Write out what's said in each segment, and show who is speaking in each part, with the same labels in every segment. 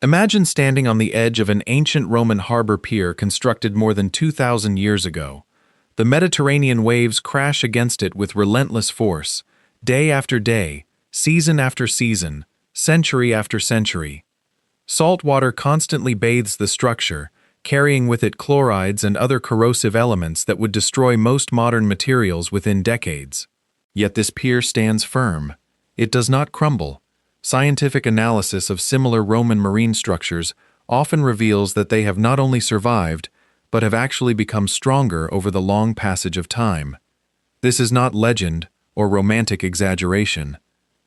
Speaker 1: Imagine standing on the edge of an ancient Roman harbor pier constructed more than 2,000 years ago. The Mediterranean waves crash against it with relentless force, day after day, season after season, century after century. Salt water constantly bathes the structure, carrying with it chlorides and other corrosive elements that would destroy most modern materials within decades. Yet this pier stands firm. It does not crumble. Scientific analysis of similar Roman marine structures often reveals that they have not only survived, but have actually become stronger over the long passage of time. This is not legend or romantic exaggeration.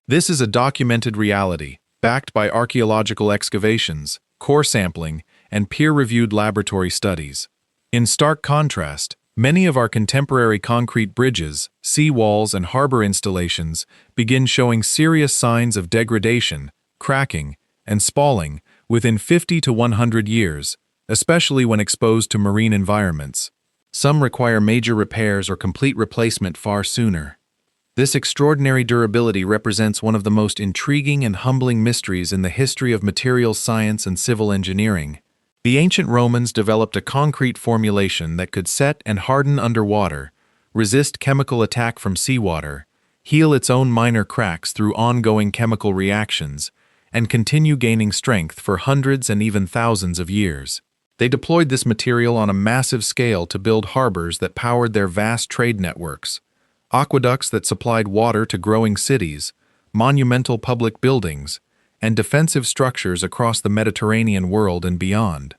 Speaker 1: This is a documented reality, backed by archaeological excavations, core sampling, and peer-reviewed laboratory studies. In stark contrast, many of our contemporary concrete bridges, seawalls, and harbor installations begin showing serious signs of degradation, cracking, and spalling within 50 to 100 years, especially when exposed to marine environments. Some require major repairs or complete replacement far sooner. This extraordinary durability represents one of the most intriguing and humbling mysteries in the history of materials science and civil engineering. The ancient Romans developed a concrete formulation that could set and harden underwater, resist chemical attack from seawater, heal its own minor cracks through ongoing chemical reactions, and continue gaining strength for hundreds and even thousands of years. They deployed this material on a massive scale to build harbors that powered their vast trade networks, aqueducts that supplied water to growing cities, monumental public buildings, and defensive structures across the Mediterranean world and beyond.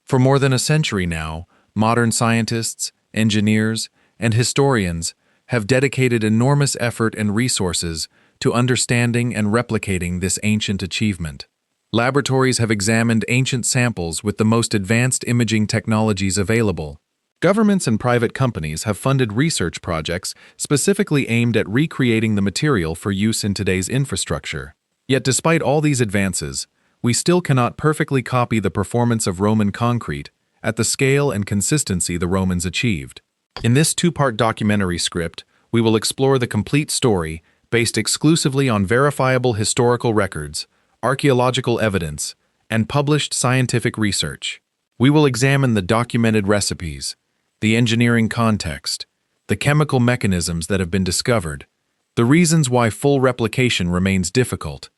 Speaker 1: For more than a century now, modern scientists, engineers, and historians have dedicated enormous effort and resources to understanding and replicating this ancient achievement. Laboratories have examined ancient samples with the most advanced imaging technologies available. Governments and private companies have funded research projects specifically aimed at recreating the material for use in today's infrastructure. Yet despite all these advances, we still cannot perfectly copy the performance of Roman concrete at the scale and consistency the Romans achieved. In this two-part documentary script, we will explore the complete story based exclusively on verifiable historical records, archaeological evidence, and published scientific research. We will examine the documented recipes, the engineering context, the chemical mechanisms that have been discovered, the reasons why full replication remains difficult,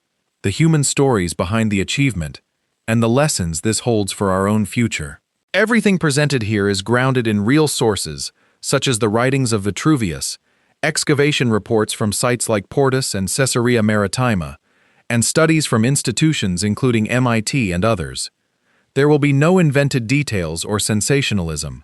Speaker 1: the human stories behind the achievement, and the lessons this holds for our own future. Everything presented here is grounded in real sources, such as the writings of Vitruvius, excavation reports from sites like Portus and Caesarea Maritima, and studies from institutions including MIT and others. There will be no invented details or sensationalism.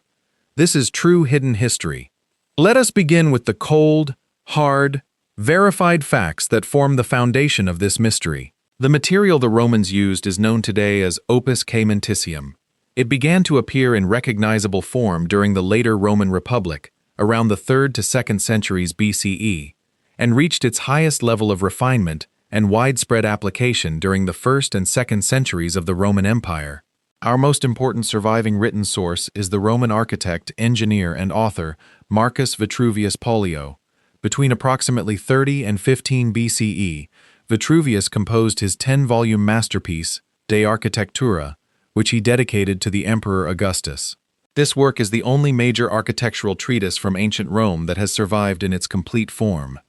Speaker 1: This is true hidden history. Let us begin with the cold, hard, verified facts that form the foundation of this mystery. The material the Romans used is known today as opus caementicium. It began to appear in recognizable form during the later Roman Republic, around the 3rd to 2nd centuries BCE, and reached its highest level of refinement and widespread application during the 1st and 2nd centuries of the Roman Empire. Our most important surviving written source is the Roman architect, engineer, and author Marcus Vitruvius Pollio. Between approximately 30 and 15 BCE, Vitruvius composed his 10-volume masterpiece, De Architectura, which he dedicated to the Emperor Augustus. This work is the only major architectural treatise from ancient Rome that has survived in its complete form.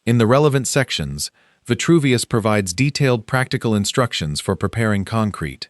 Speaker 1: In the relevant sections, Vitruvius provides detailed practical instructions for preparing concrete.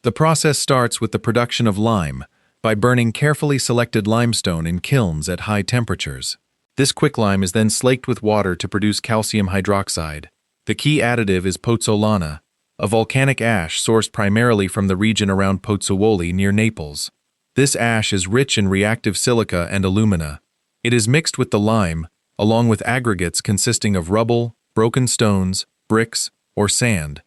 Speaker 1: The process starts with the production of lime by burning carefully selected limestone in kilns at high temperatures. This quicklime is then slaked with water to produce calcium hydroxide. The key additive is pozzolana, a volcanic ash sourced primarily from the region around Pozzuoli near Naples. This ash is rich in reactive silica and alumina. It is mixed with the lime, along with aggregates consisting of rubble, broken stones, bricks, or sand.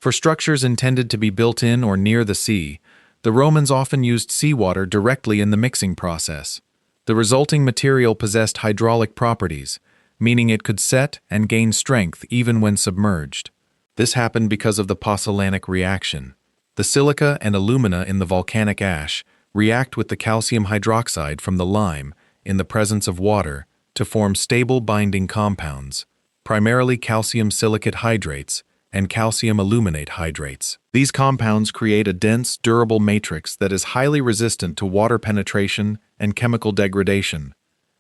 Speaker 1: For structures intended to be built in or near the sea, the Romans often used seawater directly in the mixing process. The resulting material possessed hydraulic properties, meaning it could set and gain strength even when submerged. This happened because of the pozzolanic reaction. The silica and alumina in the volcanic ash react with the calcium hydroxide from the lime in the presence of water to form stable binding compounds, primarily calcium silicate hydrates and calcium aluminate hydrates. These compounds create a dense, durable matrix that is highly resistant to water penetration and chemical degradation.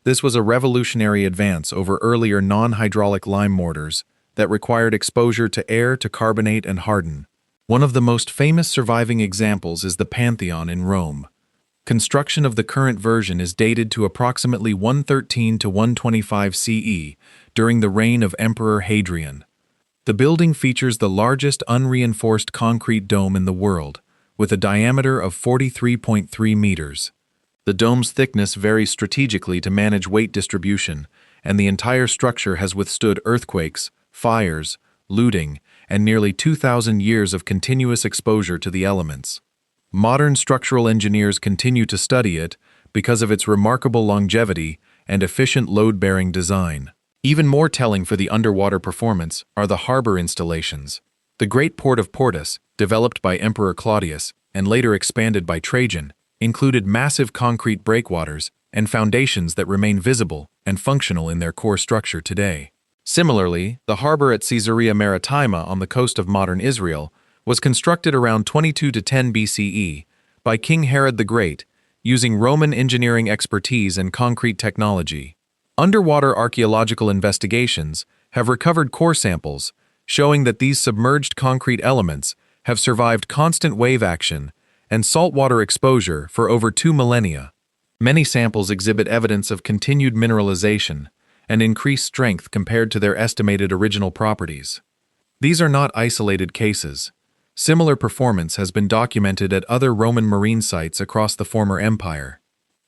Speaker 1: This was a revolutionary advance over earlier non-hydraulic lime mortars that required exposure to air to carbonate and harden. One of the most famous surviving examples is the Pantheon in Rome. Construction of the current version is dated to approximately 113 to 125 CE during the reign of Emperor Hadrian. The building features the largest unreinforced concrete dome in the world, with a diameter of 43.3 meters. The dome's thickness varies strategically to manage weight distribution, and the entire structure has withstood earthquakes, fires, looting, and nearly 2,000 years of continuous exposure to the elements. Modern structural engineers continue to study it because of its remarkable longevity and efficient load-bearing design. Even more telling for the underwater performance are the harbor installations. The Great Port of Portus, developed by Emperor Claudius and later expanded by Trajan, included massive concrete breakwaters and foundations that remain visible and functional in their core structure today. Similarly, the harbor at Caesarea Maritima on the coast of modern Israel was constructed around 22 to 10 BCE by King Herod the Great, using Roman engineering expertise and concrete technology. Underwater archaeological investigations have recovered core samples, showing that these submerged concrete elements have survived constant wave action and saltwater exposure for over 2 millennia. Many samples exhibit evidence of continued mineralization and increased strength compared to their estimated original properties. These are not isolated cases. Similar performance has been documented at other Roman marine sites across the former empire.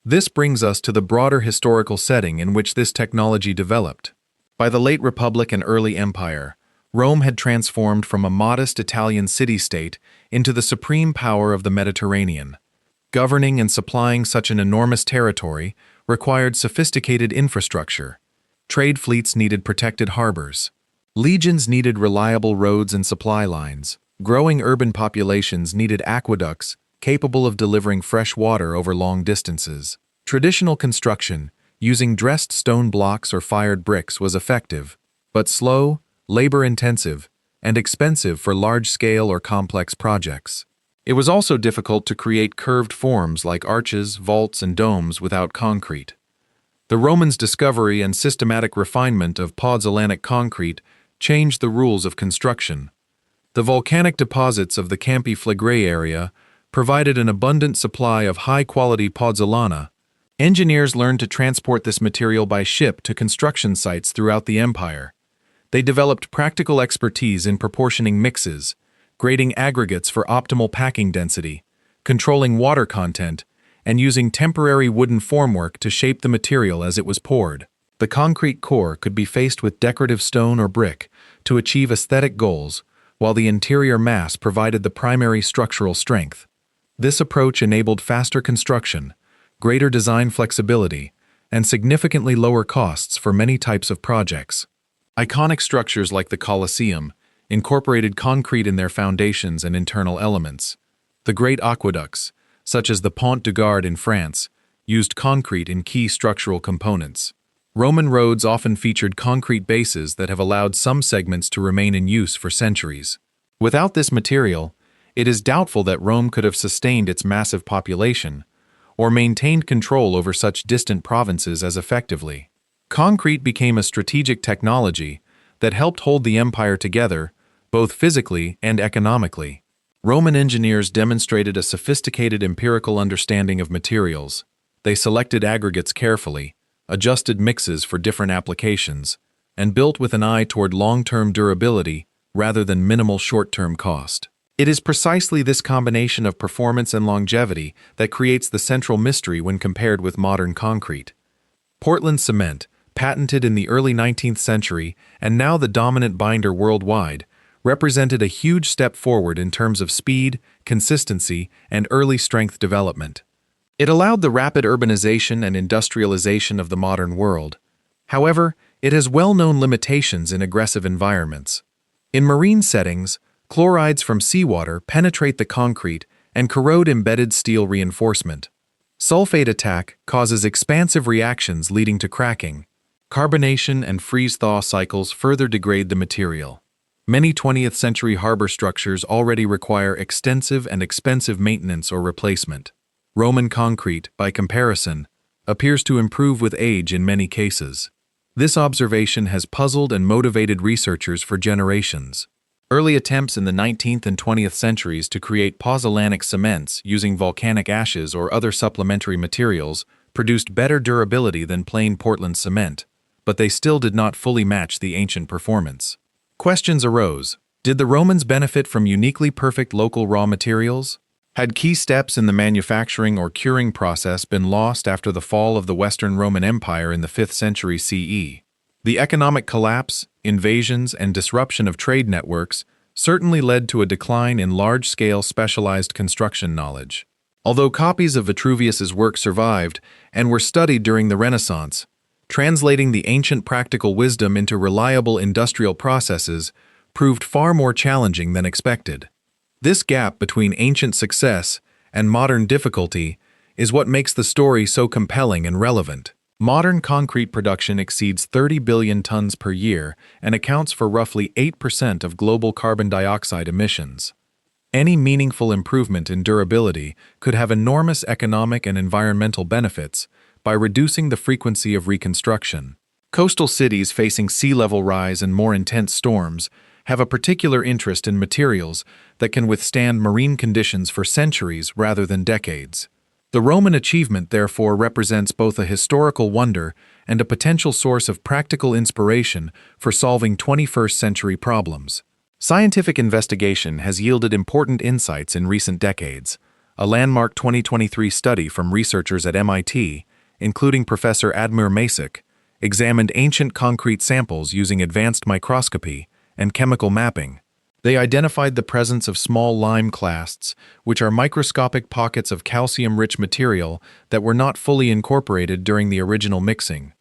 Speaker 1: This brings us to the broader historical setting in which this technology developed. By the late Republic and early Empire, Rome had transformed from a modest Italian city-state into the supreme power of the Mediterranean. Governing and supplying such an enormous territory required sophisticated infrastructure. Trade fleets needed protected harbors. Legions needed reliable roads and supply lines. Growing urban populations needed aqueducts capable of delivering fresh water over long distances. Traditional construction, using dressed stone blocks or fired bricks, was effective, but slow, labor-intensive, and expensive for large-scale or complex projects. It was also difficult to create curved forms like arches, vaults, and domes without concrete. The Romans' discovery and systematic refinement of pozzolanic concrete changed the rules of construction. The volcanic deposits of the Campi Flegrei area provided an abundant supply of high-quality pozzolana. Engineers learned to transport this material by ship to construction sites throughout the empire. They developed practical expertise in proportioning mixes, grading aggregates for optimal packing density, controlling water content, and using temporary wooden formwork to shape the material as it was poured. The concrete core could be faced with decorative stone or brick to achieve aesthetic goals, while the interior mass provided the primary structural strength. This approach enabled faster construction, greater design flexibility, and significantly lower costs for many types of projects. Iconic structures like the Colosseum incorporated concrete in their foundations and internal elements. The great aqueducts, such as the Pont du Gard in France, used concrete in key structural components. Roman roads often featured concrete bases that have allowed some segments to remain in use for centuries. Without this material, it is doubtful that Rome could have sustained its massive population or maintained control over such distant provinces as effectively. Concrete became a strategic technology that helped hold the empire together, both physically and economically. Roman engineers demonstrated a sophisticated empirical understanding of materials. They selected aggregates carefully, adjusted mixes for different applications, and built with an eye toward long-term durability rather than minimal short-term cost. It is precisely this combination of performance and longevity that creates the central mystery when compared with modern concrete. Portland cement, patented in the early 19th century and now the dominant binder worldwide, represented a huge step forward in terms of speed, consistency, and early strength development. It allowed the rapid urbanization and industrialization of the modern world. However, it has well-known limitations in aggressive environments. In marine settings, chlorides from seawater penetrate the concrete and corrode embedded steel reinforcement. Sulfate attack causes expansive reactions leading to cracking. Carbonation and freeze-thaw cycles further degrade the material. Many 20th century harbor structures already require extensive and expensive maintenance or replacement. Roman concrete, by comparison, appears to improve with age in many cases. This observation has puzzled and motivated researchers for generations. Early attempts in the 19th and 20th centuries to create pozzolanic cements using volcanic ashes or other supplementary materials produced better durability than plain Portland cement, but they still did not fully match the ancient performance. Questions arose. Did the Romans benefit from uniquely perfect local raw materials? Had key steps in the manufacturing or curing process been lost after the fall of the Western Roman Empire in the 5th century CE? The economic collapse, invasions, and disruption of trade networks certainly led to a decline in large-scale specialized construction knowledge. Although copies of Vitruvius's work survived and were studied during the Renaissance, translating the ancient practical wisdom into reliable industrial processes proved far more challenging than expected. This gap between ancient success and modern difficulty is what makes the story so compelling and relevant. Modern concrete production exceeds 30 billion tons per year and accounts for roughly 8% of global carbon dioxide emissions. Any meaningful improvement in durability could have enormous economic and environmental benefits by reducing the frequency of reconstruction. Coastal cities facing sea level rise and more intense storms have a particular interest in materials that can withstand marine conditions for centuries rather than decades. The Roman achievement, therefore, represents both a historical wonder and a potential source of practical inspiration for solving 21st century problems. Scientific investigation has yielded important insights in recent decades. A landmark 2023 study from researchers at MIT, including Professor Admir Masic, examined ancient concrete samples using advanced microscopy and chemical mapping. They identified the presence of small lime clasts, which are microscopic pockets of calcium-rich material that were not fully incorporated during the original mixing.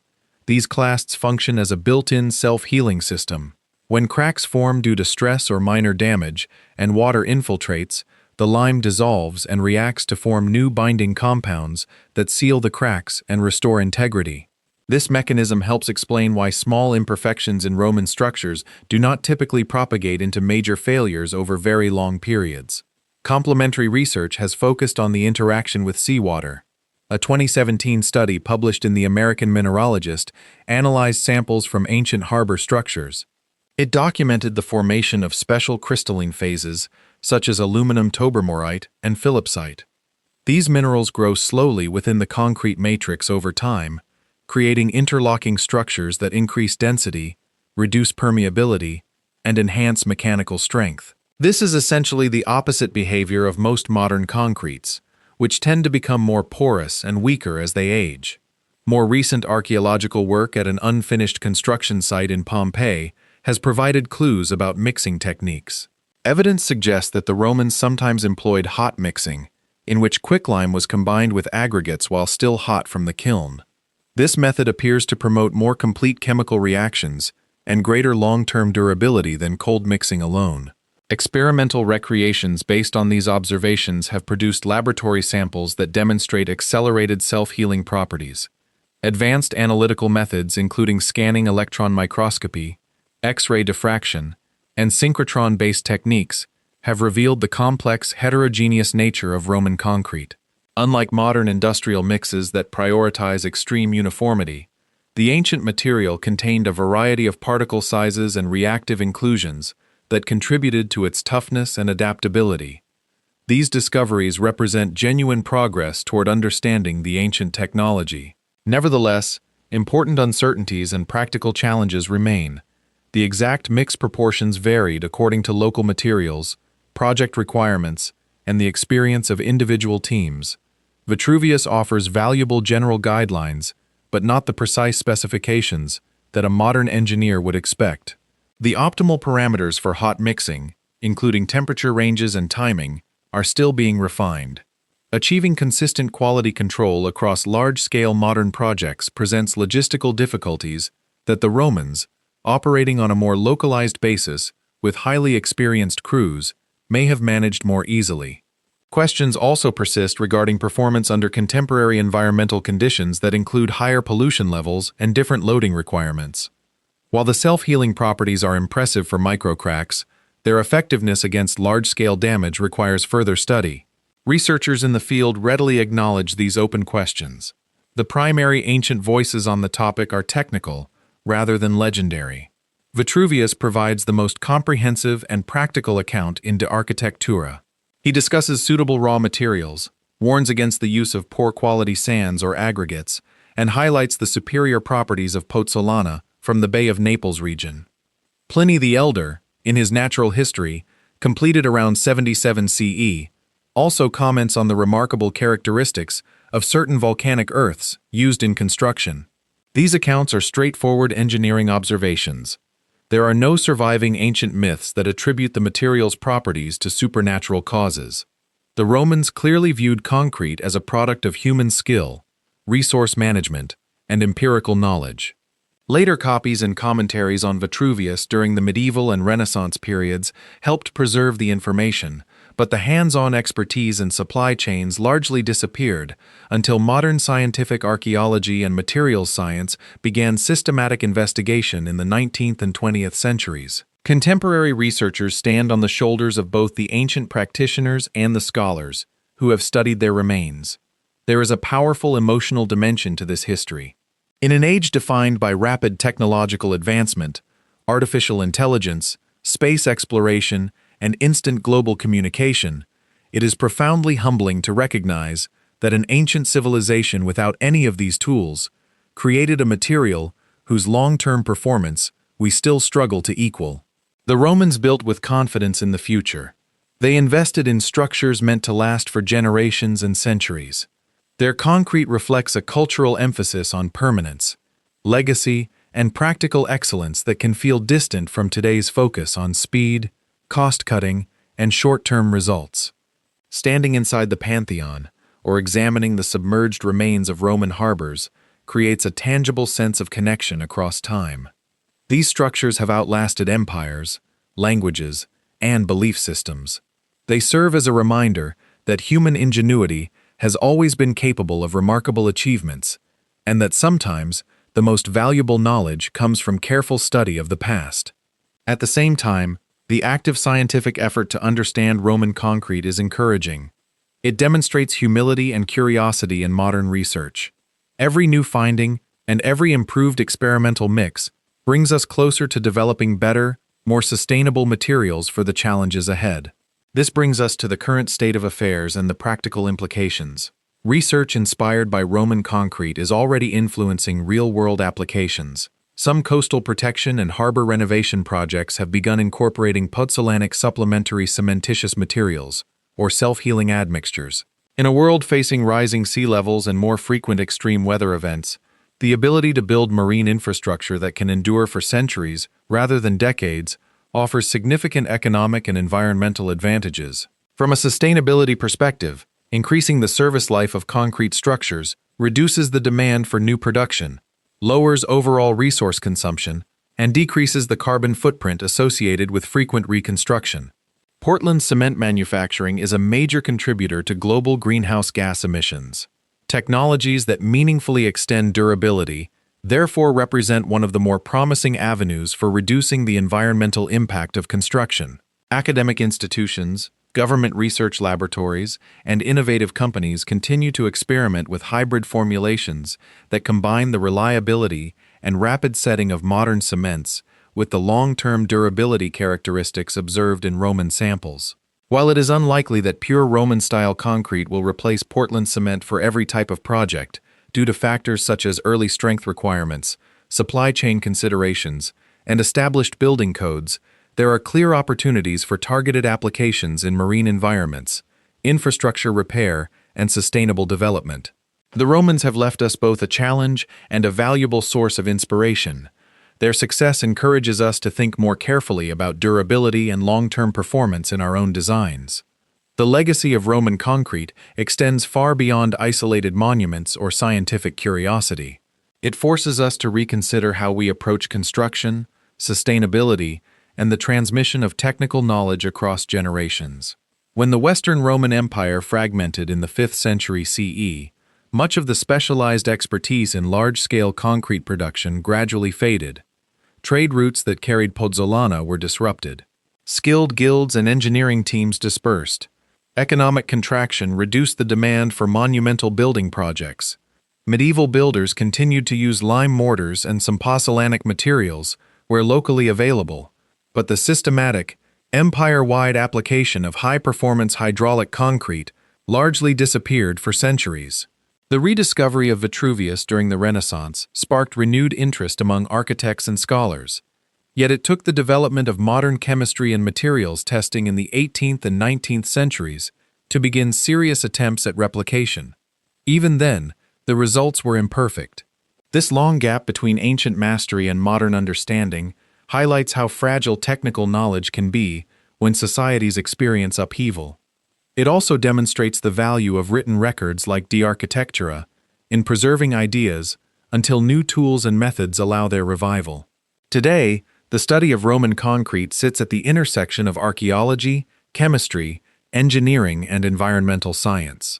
Speaker 1: These clasts function as a built-in self-healing system. When cracks form due to stress or minor damage and water infiltrates, the lime dissolves and reacts to form new binding compounds that seal the cracks and restore integrity. This mechanism helps explain why small imperfections in Roman structures do not typically propagate into major failures over very long periods. Complementary research has focused on the interaction with seawater. A 2017 study published in The American Mineralogist analyzed samples from ancient harbor structures. It documented the formation of special crystalline phases, such as aluminum tobermorite and phillipsite. These minerals grow slowly within the concrete matrix over time, creating interlocking structures that increase density, reduce permeability, and enhance mechanical strength. This is essentially the opposite behavior of most modern concretes, which tend to become more porous and weaker as they age. More recent archaeological work at an unfinished construction site in Pompeii has provided clues about mixing techniques. Evidence suggests that the Romans sometimes employed hot mixing, in which quicklime was combined with aggregates while still hot from the kiln. This method appears to promote more complete chemical reactions and greater long-term durability than cold mixing alone. Experimental recreations based on these observations have produced laboratory samples that demonstrate accelerated self-healing properties. Advanced analytical methods, including scanning electron microscopy, X-ray diffraction, and synchrotron-based techniques, have revealed the complex, heterogeneous nature of Roman concrete. Unlike modern industrial mixes that prioritize extreme uniformity, the ancient material contained a variety of particle sizes and reactive inclusions that contributed to its toughness and adaptability. These discoveries represent genuine progress toward understanding the ancient technology. Nevertheless, important uncertainties and practical challenges remain. The exact mix proportions varied according to local materials, project requirements, and the experience of individual teams. Vitruvius offers valuable general guidelines, but not the precise specifications that a modern engineer would expect. The optimal parameters for hot mixing, including temperature ranges and timing, are still being refined. Achieving consistent quality control across large-scale modern projects presents logistical difficulties that the Romans, operating on a more localized basis with highly experienced crews, may have managed more easily. Questions also persist regarding performance under contemporary environmental conditions that include higher pollution levels and different loading requirements. While the self-healing properties are impressive for microcracks, their effectiveness against large-scale damage requires further study. Researchers in the field readily acknowledge these open questions. The primary ancient voices on the topic are technical, rather than legendary. Vitruvius provides the most comprehensive and practical account into Architectura. He discusses suitable raw materials, warns against the use of poor-quality sands or aggregates, and highlights the superior properties of pozzolana from the Bay of Naples region. Pliny the Elder, in his Natural History, completed around 77 CE, also comments on the remarkable characteristics of certain volcanic earths used in construction. These accounts are straightforward engineering observations. There are no surviving ancient myths that attribute the material's properties to supernatural causes. The Romans clearly viewed concrete as a product of human skill, resource management, and empirical knowledge. Later copies and commentaries on Vitruvius during the medieval and Renaissance periods helped preserve the information, but the hands-on expertise and supply chains largely disappeared until modern scientific archaeology and materials science began systematic investigation in the 19th and 20th centuries. Contemporary researchers stand on the shoulders of both the ancient practitioners and the scholars who have studied their remains. There is a powerful emotional dimension to this history. In an age defined by rapid technological advancement, artificial intelligence, space exploration, and instant global communication, it is profoundly humbling to recognize that an ancient civilization without any of these tools created a material whose long-term performance we still struggle to equal. The Romans built with confidence in the future. They invested in structures meant to last for generations and centuries. Their concrete reflects a cultural emphasis on permanence, legacy, and practical excellence that can feel distant from today's focus on speed, cost-cutting, and short-term results. Standing inside the Pantheon, or examining the submerged remains of Roman harbors, creates a tangible sense of connection across time. These structures have outlasted empires, languages, and belief systems. They serve as a reminder that human ingenuity has always been capable of remarkable achievements, and that sometimes the most valuable knowledge comes from careful study of the past. At the same time, the active scientific effort to understand Roman concrete is encouraging. It demonstrates humility and curiosity in modern research. Every new finding and every improved experimental mix brings us closer to developing better, more sustainable materials for the challenges ahead. This brings us to the current state of affairs and the practical implications. Research inspired by Roman concrete is already influencing real-world applications. Some coastal protection and harbor renovation projects have begun incorporating pozzolanic supplementary cementitious materials, or self-healing admixtures. In a world facing rising sea levels and more frequent extreme weather events, the ability to build marine infrastructure that can endure for centuries rather than decades offers significant economic and environmental advantages. From a sustainability perspective, increasing the service life of concrete structures reduces the demand for new production, lowers overall resource consumption, and decreases the carbon footprint associated with frequent reconstruction. Portland's cement manufacturing is a major contributor to global greenhouse gas emissions. Technologies that meaningfully extend durability therefore represent one of the more promising avenues for reducing the environmental impact of construction. Academic institutions, government research laboratories, and innovative companies continue to experiment with hybrid formulations that combine the reliability and rapid setting of modern cements with the long-term durability characteristics observed in Roman samples. While it is unlikely that pure Roman-style concrete will replace Portland cement for every type of project, due to factors such as early strength requirements, supply chain considerations, and established building codes, there are clear opportunities for targeted applications in marine environments, infrastructure repair, and sustainable development. The Romans have left us both a challenge and a valuable source of inspiration. Their success encourages us to think more carefully about durability and long-term performance in our own designs. The legacy of Roman concrete extends far beyond isolated monuments or scientific curiosity. It forces us to reconsider how we approach construction, sustainability, and the transmission of technical knowledge across generations. When the Western Roman Empire fragmented in the 5th century CE, much of the specialized expertise in large-scale concrete production gradually faded. Trade routes that carried pozzolana were disrupted. Skilled guilds and engineering teams dispersed. Economic contraction reduced the demand for monumental building projects. Medieval builders continued to use lime mortars and some pozzolanic materials where locally available, but the systematic, empire-wide application of high-performance hydraulic concrete largely disappeared for centuries. The rediscovery of Vitruvius during the Renaissance sparked renewed interest among architects and scholars. Yet it took the development of modern chemistry and materials testing in the 18th and 19th centuries to begin serious attempts at replication. Even then, the results were imperfect. This long gap between ancient mastery and modern understanding highlights how fragile technical knowledge can be when societies experience upheaval. It also demonstrates the value of written records like the Architectura in preserving ideas until new tools and methods allow their revival. Today, the study of Roman concrete sits at the intersection of archaeology, chemistry, engineering, and environmental science.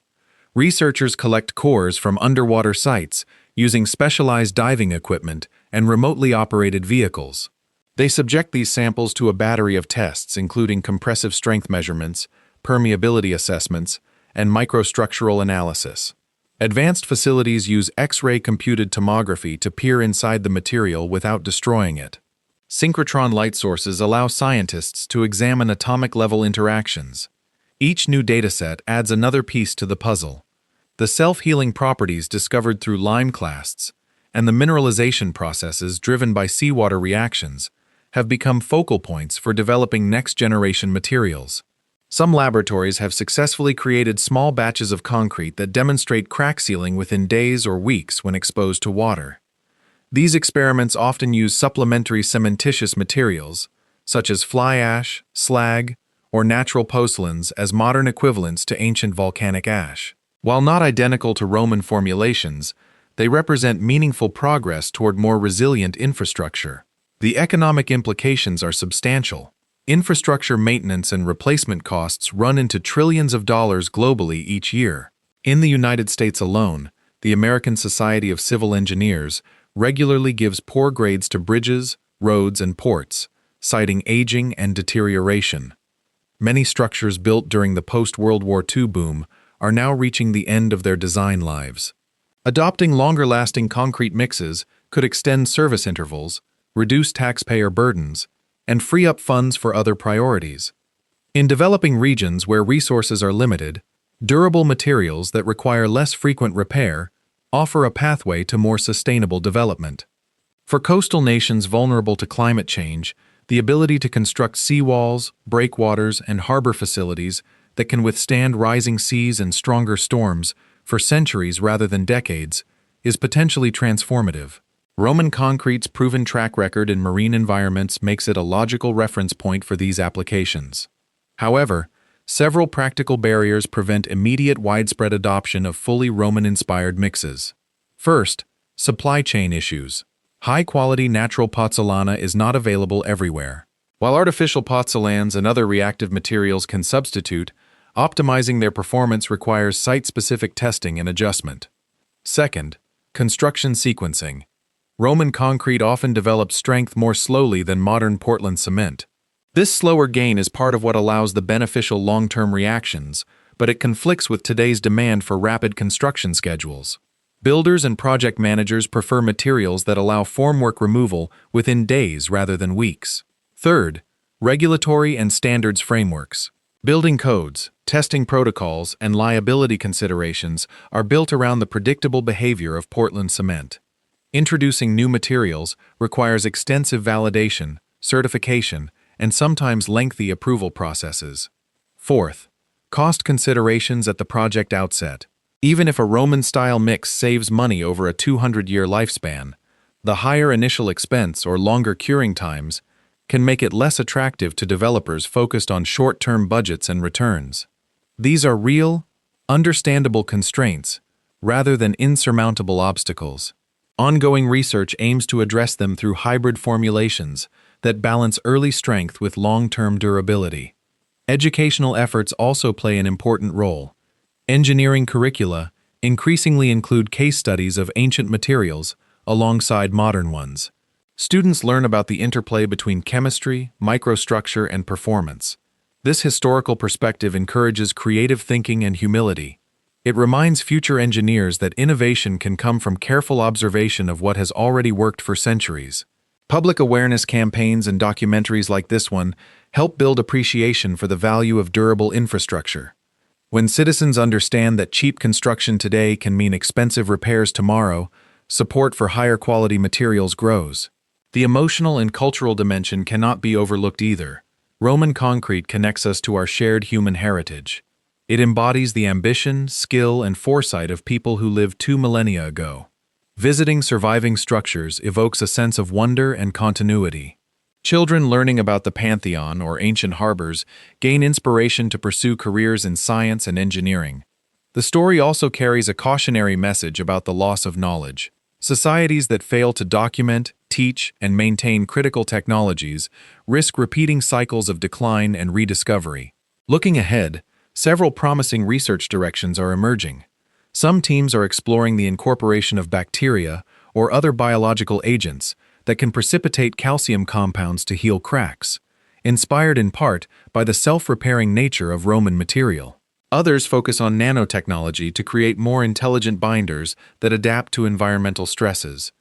Speaker 1: Researchers collect cores from underwater sites using specialized diving equipment and remotely operated vehicles. They subject these samples to a battery of tests including compressive strength measurements, permeability assessments, and microstructural analysis. Advanced facilities use X-ray computed tomography to peer inside the material without destroying it. Synchrotron light sources allow scientists to examine atomic-level interactions. Each new dataset adds another piece to the puzzle. The self-healing properties discovered through lime clasts and the mineralization processes driven by seawater reactions have become focal points for developing next-generation materials. Some laboratories have successfully created small batches of concrete that demonstrate crack sealing within days or weeks when exposed to water. These experiments often use supplementary cementitious materials, such as fly ash, slag, or natural pozzolans as modern equivalents to ancient volcanic ash. While not identical to Roman formulations, they represent meaningful progress toward more resilient infrastructure. The economic implications are substantial. Infrastructure maintenance and replacement costs run into trillions of dollars globally each year. In the United States alone, the American Society of Civil Engineers regularly gives poor grades to bridges, roads, and ports, citing aging and deterioration. Many structures built during the post-World War II boom are now reaching the end of their design lives. Adopting longer-lasting concrete mixes could extend service intervals, reduce taxpayer burdens, and free up funds for other priorities. In developing regions where resources are limited, durable materials that require less frequent repair offer a pathway to more sustainable development. For coastal nations vulnerable to climate change, the ability to construct seawalls, breakwaters, and harbor facilities that can withstand rising seas and stronger storms for centuries rather than decades is potentially transformative. Roman concrete's proven track record in marine environments makes it a logical reference point for these applications. However, several practical barriers prevent immediate widespread adoption of fully Roman-inspired mixes. First, supply chain issues. High-quality natural pozzolana is not available everywhere. While artificial pozzolans and other reactive materials can substitute, optimizing their performance requires site-specific testing and adjustment. Second, construction sequencing. Roman concrete often develops strength more slowly than modern Portland cement. This slower gain is part of what allows the beneficial long-term reactions, but it conflicts with today's demand for rapid construction schedules. Builders and project managers prefer materials that allow formwork removal within days rather than weeks. Third, regulatory and standards frameworks. Building codes, testing protocols, and liability considerations are built around the predictable behavior of Portland cement. Introducing new materials requires extensive validation, certification, and sometimes lengthy approval processes. Fourth, cost considerations at the project outset. Even if a Roman-style mix saves money over a 200-year lifespan, the higher initial expense or longer curing times can make it less attractive to developers focused on short-term budgets and returns. These are real, understandable constraints rather than insurmountable obstacles. Ongoing research aims to address them through hybrid formulations that balance early strength with long-term durability. Educational efforts also play an important role. Engineering curricula increasingly include case studies of ancient materials alongside modern ones. Students learn about the interplay between chemistry, microstructure, and performance. This historical perspective encourages creative thinking and humility. It reminds future engineers that innovation can come from careful observation of what has already worked for centuries. Public awareness campaigns and documentaries like this one help build appreciation for the value of durable infrastructure. When citizens understand that cheap construction today can mean expensive repairs tomorrow, support for higher quality materials grows. The emotional and cultural dimension cannot be overlooked either. Roman concrete connects us to our shared human heritage. It embodies the ambition, skill, and foresight of people who lived 2 millennia ago. Visiting surviving structures evokes a sense of wonder and continuity. Children learning about the Pantheon or ancient harbors gain inspiration to pursue careers in science and engineering. The story also carries a cautionary message about the loss of knowledge. Societies that fail to document, teach, and maintain critical technologies risk repeating cycles of decline and rediscovery. Looking ahead, several promising research directions are emerging. Some teams are exploring the incorporation of bacteria or other biological agents that can precipitate calcium compounds to heal cracks, inspired in part by the self-repairing nature of Roman material. Others focus on nanotechnology to create more intelligent binders that adapt to environmental stresses,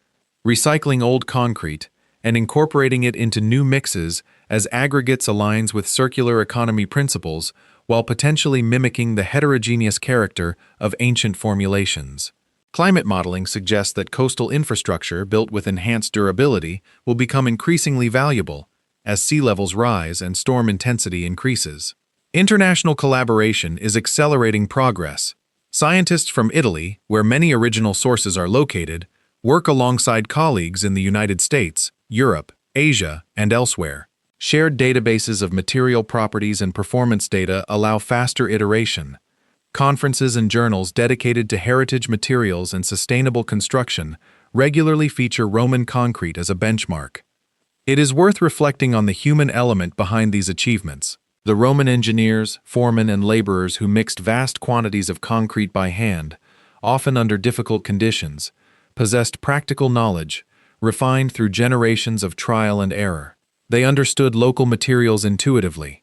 Speaker 1: recycling old concrete and incorporating it into new mixes as aggregates aligns with circular economy principles while potentially mimicking the heterogeneous character of ancient formulations. Climate modeling suggests that coastal infrastructure built with enhanced durability will become increasingly valuable as sea levels rise and storm intensity increases. International collaboration is accelerating progress. Scientists from Italy, where many original sources are located, work alongside colleagues in the United States, Europe, Asia, and elsewhere. Shared databases of material properties and performance data allow faster iteration. Conferences and journals dedicated to heritage materials and sustainable construction regularly feature Roman concrete as a benchmark. It is worth reflecting on the human element behind these achievements. The Roman engineers, foremen, and laborers who mixed vast quantities of concrete by hand, often under difficult conditions, possessed practical knowledge, refined through generations of trial and error. They understood local materials intuitively.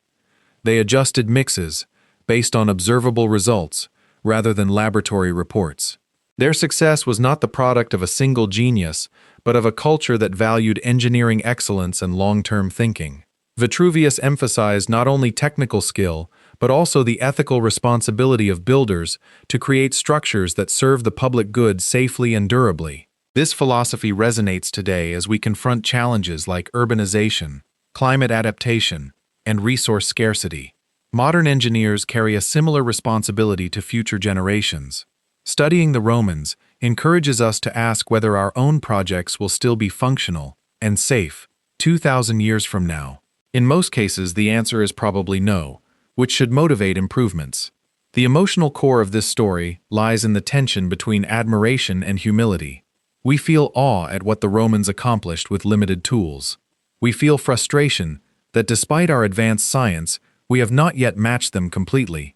Speaker 1: They adjusted mixes based on observable results rather than laboratory reports. Their success was not the product of a single genius, but of a culture that valued engineering excellence and long-term thinking. Vitruvius emphasized not only technical skill, but also the ethical responsibility of builders to create structures that serve the public good safely and durably. This philosophy resonates today as we confront challenges like urbanization, climate adaptation, and resource scarcity. Modern engineers carry a similar responsibility to future generations. Studying the Romans encourages us to ask whether our own projects will still be functional and safe 2,000 years from now. In most cases, the answer is probably no, which should motivate improvements. The emotional core of this story lies in the tension between admiration and humility. We feel awe at what the Romans accomplished with limited tools. We feel frustration that despite our advanced science, we have not yet matched them completely.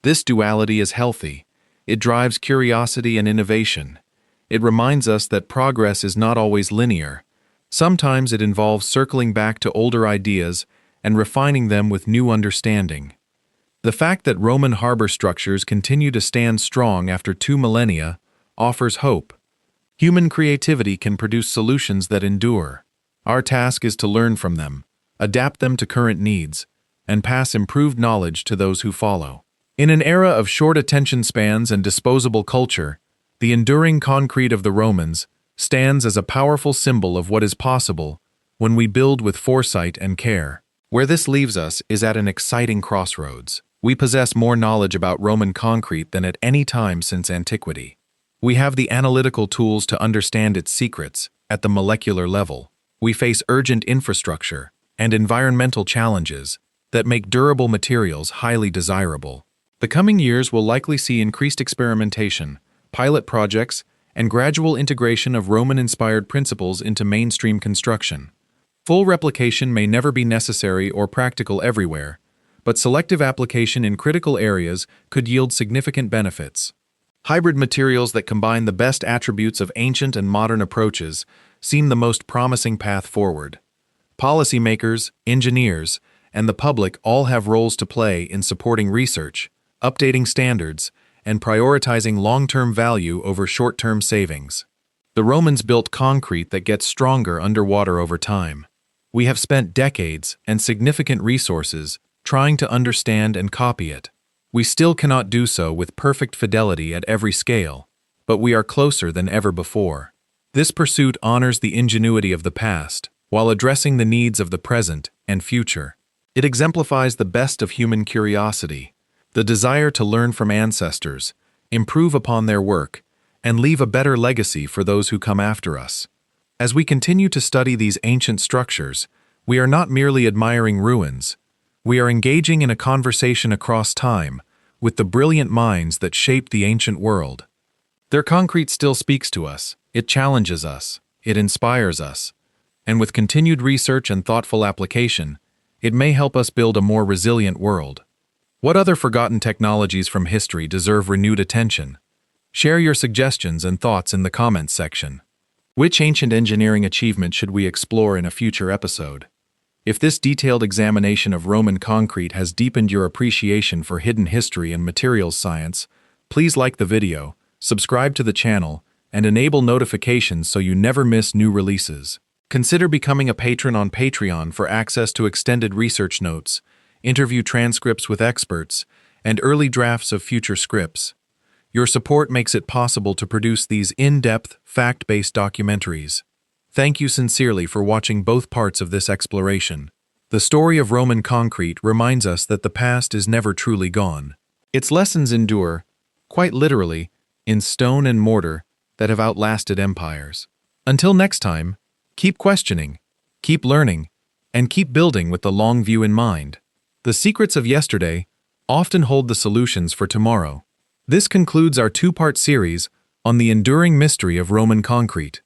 Speaker 1: This duality is healthy. It drives curiosity and innovation. It reminds us that progress is not always linear. Sometimes it involves circling back to older ideas and refining them with new understanding. The fact that Roman harbor structures continue to stand strong after 2 millennia offers hope. Human creativity can produce solutions that endure. Our task is to learn from them, adapt them to current needs, and pass improved knowledge to those who follow. In an era of short attention spans and disposable culture, the enduring concrete of the Romans stands as a powerful symbol of what is possible when we build with foresight and care. Where this leaves us is at an exciting crossroads. We possess more knowledge about Roman concrete than at any time since antiquity. We have the analytical tools to understand its secrets at the molecular level. We face urgent infrastructure and environmental challenges that make durable materials highly desirable. The coming years will likely see increased experimentation, pilot projects, and gradual integration of Roman-inspired principles into mainstream construction. Full replication may never be necessary or practical everywhere, but selective application in critical areas could yield significant benefits. Hybrid materials that combine the best attributes of ancient and modern approaches seem the most promising path forward. Policymakers, engineers, and the public all have roles to play in supporting research, updating standards, and prioritizing long-term value over short-term savings. The Romans built concrete that gets stronger underwater over time. We have spent decades and significant resources trying to understand and copy it. We still cannot do so with perfect fidelity at every scale, but we are closer than ever before. This pursuit honors the ingenuity of the past while addressing the needs of the present and future. It exemplifies the best of human curiosity, the desire to learn from ancestors, improve upon their work, and leave a better legacy for those who come after us. As we continue to study these ancient structures, we are not merely admiring ruins. We are engaging in a conversation across time with the brilliant minds that shaped the ancient world. Their concrete still speaks to us, it challenges us, it inspires us, and with continued research and thoughtful application, it may help us build a more resilient world. What other forgotten technologies from history deserve renewed attention? Share your suggestions and thoughts in the comments section. Which ancient engineering achievement should we explore in a future episode? If this detailed examination of Roman concrete has deepened your appreciation for hidden history and materials science, please like the video, subscribe to the channel, and enable notifications so you never miss new releases. Consider becoming a patron on Patreon for access to extended research notes, interview transcripts with experts, and early drafts of future scripts. Your support makes it possible to produce these in-depth, fact-based documentaries. Thank you sincerely for watching both parts of this exploration. The story of Roman concrete reminds us that the past is never truly gone. Its lessons endure, quite literally, in stone and mortar that have outlasted empires. Until next time, keep questioning, keep learning, and keep building with the long view in mind. The secrets of yesterday often hold the solutions for tomorrow. This concludes our two-part series on the enduring mystery of Roman concrete.